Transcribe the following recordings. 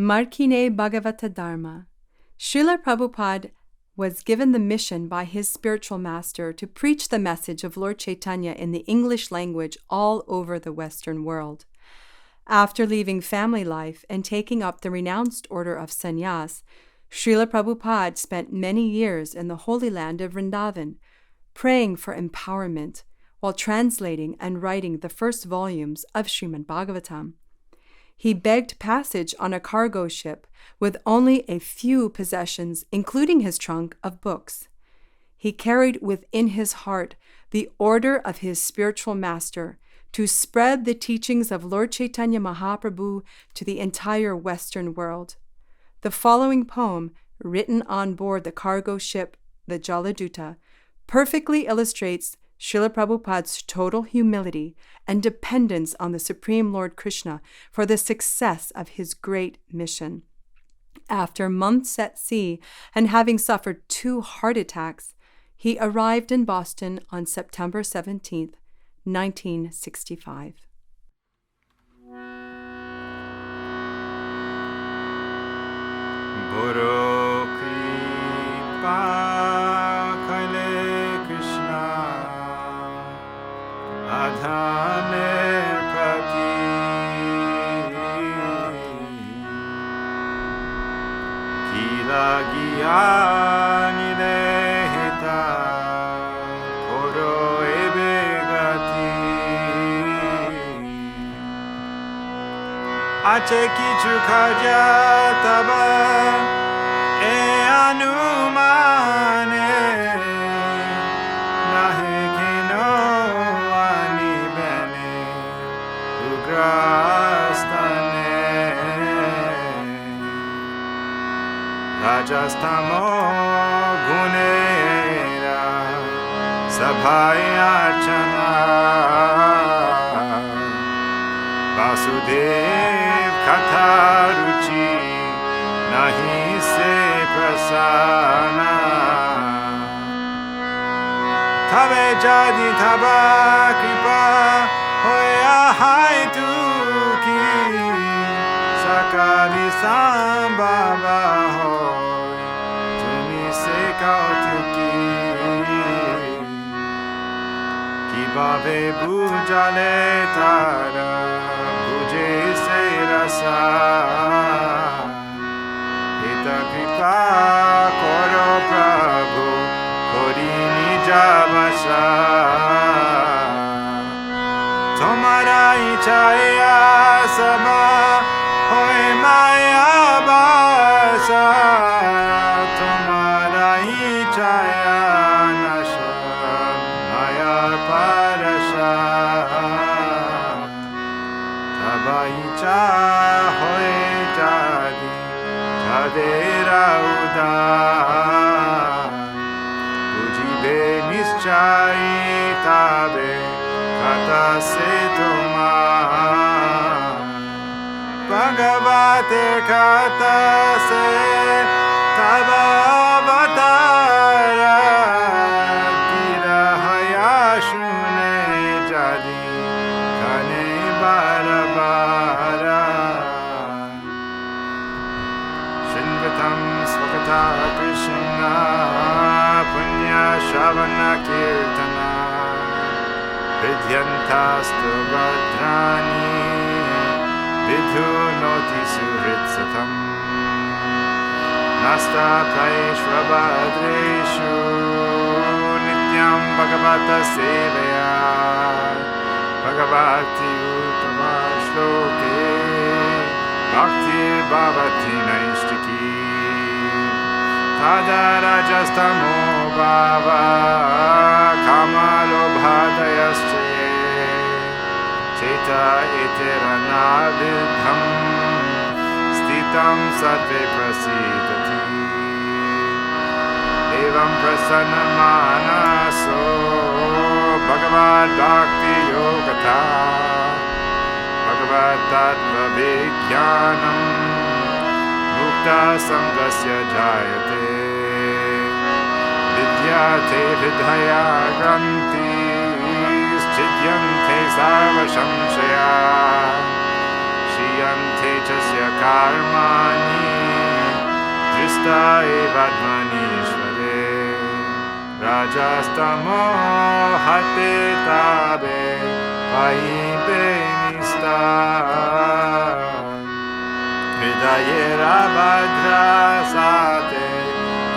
Markine Bhagavata-Dharma. Srila Prabhupada was given the mission by his spiritual master to preach the message of Lord Chaitanya in the English language all over the Western world. After leaving family life and taking up the renounced order of sannyas, Srila Prabhupada spent many years in the holy land of Vrindavan, praying for empowerment while translating and writing the first volumes of Srimad Bhagavatam. He begged passage on a cargo ship with only a few possessions, including his trunk of books. He carried within his heart the order of his spiritual master to spread the teachings of Lord Chaitanya Mahaprabhu to the entire Western world. The following poem, written on board the cargo ship, the Jaladuta, perfectly illustrates Srila Prabhupada's total humility and dependence on the Supreme Lord Krishna for the success of his great mission. After months at sea and having suffered 2 heart attacks, he arrived in Boston on September 17th, 1965. Boro-krpa, kaile krsna, adhane prati, kila gyani lehta, boro-krpa gati, ache kichu khaja taba e anumane nahe kino ani bene ugrastane rajastamo gunera sabhaya chana vasudev katharuchi nahi se prasana tabe jadi taba kripa hoya hai tu ki sakari sambhava hoy tumi se kautuki ki bave bujale tara buje se rasa kripa koro Prabhu kori nija vasha tomara ichaya sama hoy maya basa tomara ichaya nasha maya parasha taba icha hoy jadi Adera udan Ujibe nischai tabe Kata se toma Bhagavate kata se Taba avatara Gira hayashune jadi Kane barabara Swakata Krishna Punya Shavana Kirtana Vidyantastu Bhadrani Vidhu Noti Suhritsatam Nasta Praishvabhadreshu Nityam Bhagavata Sevaya Bhagavati Uttama Shloke Bhakti Bhavati Naishtiki Tada Rajastamo Bhava Kamalo Bhadayasche Cheta Eterana Vidham Stitam Sattve Prasidati Evam Prasanna Manaso Bhagavad Bhakti Yogata Bhagavad Tattva Vijnanam Mukta Sangasya Jayate Vidyate Vidhaya Granti Chidyante Sarva Shamshaya Shiyante Chasya Karmani Nishta evadmanishvare Rajastamo hate tabe Paimpe nista Hridayera Bhadra Sate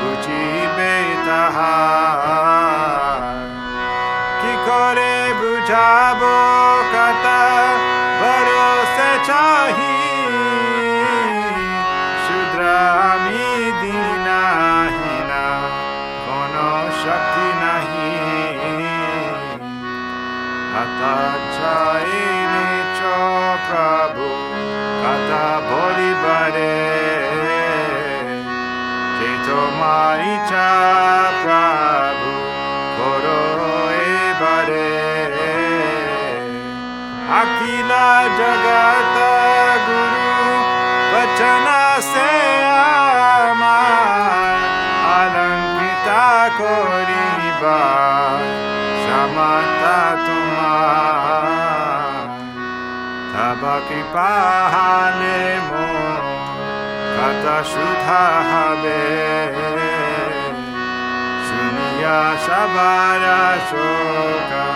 Kuchi Betaha Kikore Bujabo Kata Barose Chahi Shudra Ami Dina Hina Kono Shakti Nahi Ata Chai Nicho Prabhu Kata Boli Bare Cheto Maricha Prabhu Koro Ebare Akila Jagata Guru Vachana Se Amar Alankita Koriba Shamata Tumar Taba Kripa Halemo Kata Shudha Habe Shuniya Shabara Shoka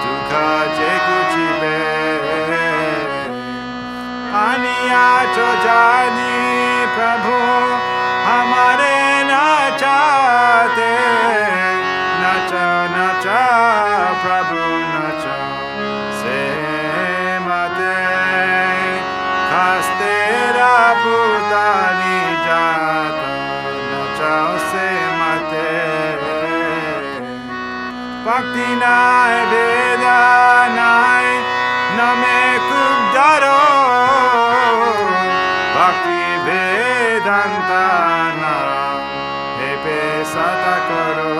Dukha Jekuchibe Aniya Chojani Prabhu Hamare Nachate Nacha Nacha Prabhu Nacha Se Mate Kastera Putani Jata Nacha Se Mate Bhakti Nai Veda Nai Name Kubdaro Bhakti Vedanta Nam Hepe Satakaro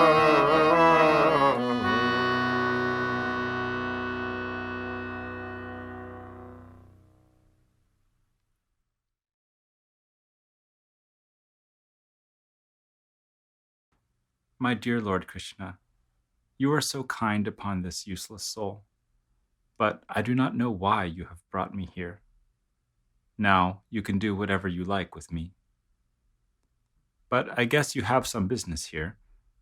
My dear Lord Krishna, you are so kind upon this useless soul, but I do not know why you have brought me here. Now you can do whatever you like with me. But I guess you have some business here.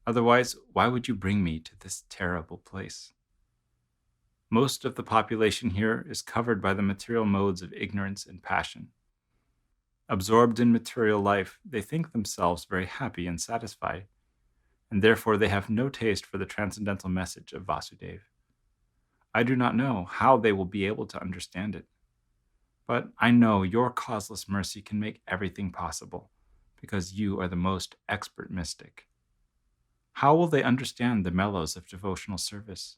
Otherwise, why would you bring me to this terrible place? Most of the population here is covered by the material modes of ignorance and passion. Absorbed in material life, they think themselves very happy and satisfied, and therefore they have no taste for the transcendental message of Vasudeva. I do not know how they will be able to understand it. But I know your causeless mercy can make everything possible, because you are the most expert mystic. How will they understand the mellows of devotional service?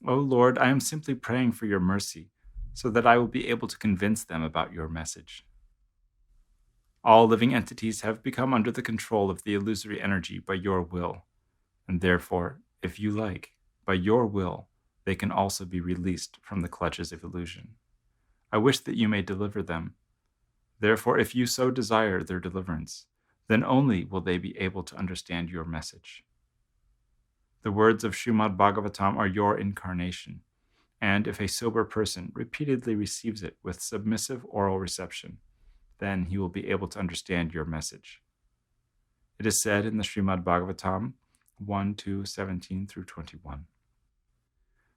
O Lord, I am simply praying for your mercy, so that I will be able to convince them about your message. All living entities have become under the control of the illusory energy by your will, and therefore, if you like, by your will, they can also be released from the clutches of illusion. I wish that you may deliver them. Therefore, if you so desire their deliverance, then only will they be able to understand your message. The words of Srimad Bhagavatam are your incarnation, and if a sober person repeatedly receives it with submissive oral reception, then he will be able to understand your message. It is said in the Srimad Bhagavatam 1:17-21.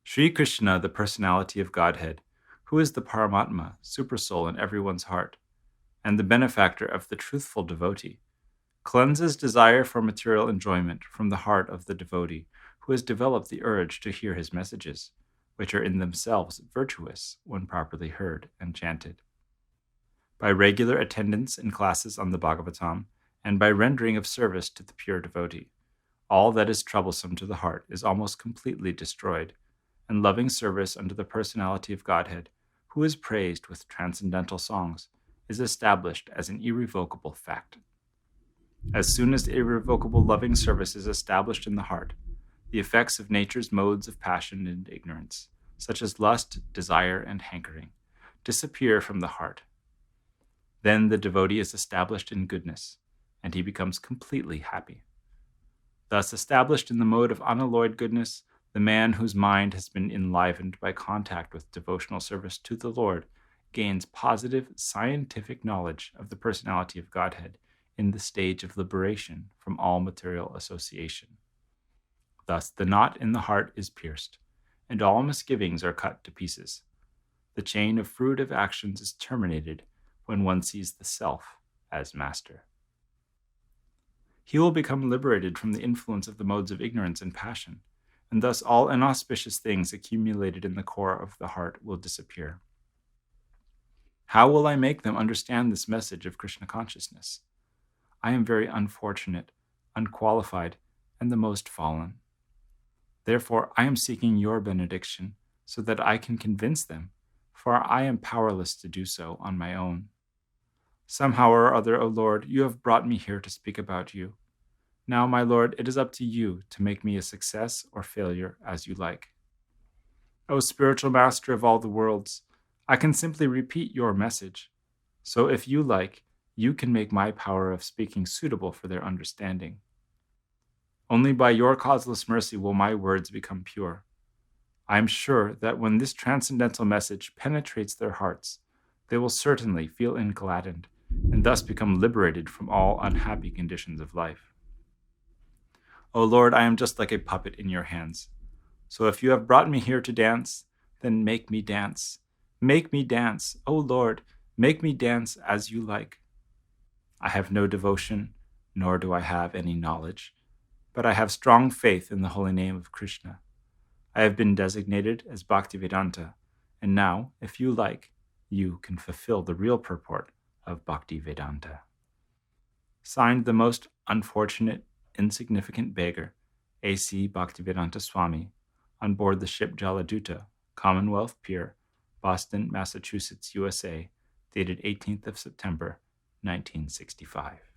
Sri Krishna, the personality of Godhead, who is the Paramatma, supersoul in everyone's heart, and the benefactor of the truthful devotee, cleanses desire for material enjoyment from the heart of the devotee who has developed the urge to hear his messages, which are in themselves virtuous when properly heard and chanted. By regular attendance in classes on the Bhagavatam, and by rendering of service to the pure devotee, all that is troublesome to the heart is almost completely destroyed, and loving service unto the personality of Godhead, who is praised with transcendental songs, is established as an irrevocable fact. As soon as irrevocable loving service is established in the heart, the effects of nature's modes of passion and ignorance, such as lust, desire, and hankering, disappear from the heart. Then the devotee is established in goodness, and he becomes completely happy. Thus established in the mode of unalloyed goodness, the man whose mind has been enlivened by contact with devotional service to the Lord gains positive scientific knowledge of the personality of Godhead in the stage of liberation from all material association. Thus, the knot in the heart is pierced, and all misgivings are cut to pieces. The chain of fruitive actions is terminated when one sees the self as master. He will become liberated from the influence of the modes of ignorance and passion, and thus all inauspicious things accumulated in the core of the heart will disappear. How will I make them understand this message of Krishna consciousness? I am very unfortunate, unqualified, and the most fallen. Therefore, I am seeking your benediction so that I can convince them, for I am powerless to do so on my own. Somehow or other, O Lord, you have brought me here to speak about you. Now, my Lord, it is up to you to make me a success or failure as you like. O spiritual master of all the worlds, I can simply repeat your message. So if you like, you can make my power of speaking suitable for their understanding. Only by your causeless mercy will my words become pure. I am sure that when this transcendental message penetrates their hearts, they will certainly feel engladdened and thus become liberated from all unhappy conditions of life. O Lord, I am just like a puppet in your hands. So if you have brought me here to dance, then make me dance. Make me dance, O Lord, make me dance as you like. I have no devotion, nor do I have any knowledge, but I have strong faith in the holy name of Krishna. I have been designated as Bhaktivedanta, and now, if you like, you can fulfill the real purport of Bhaktivedanta. Signed, the most unfortunate, insignificant beggar, A.C. Bhaktivedanta Swami, on board the ship Jaladuta, Commonwealth Pier, Boston, Massachusetts, USA, dated 18th of September, 1965.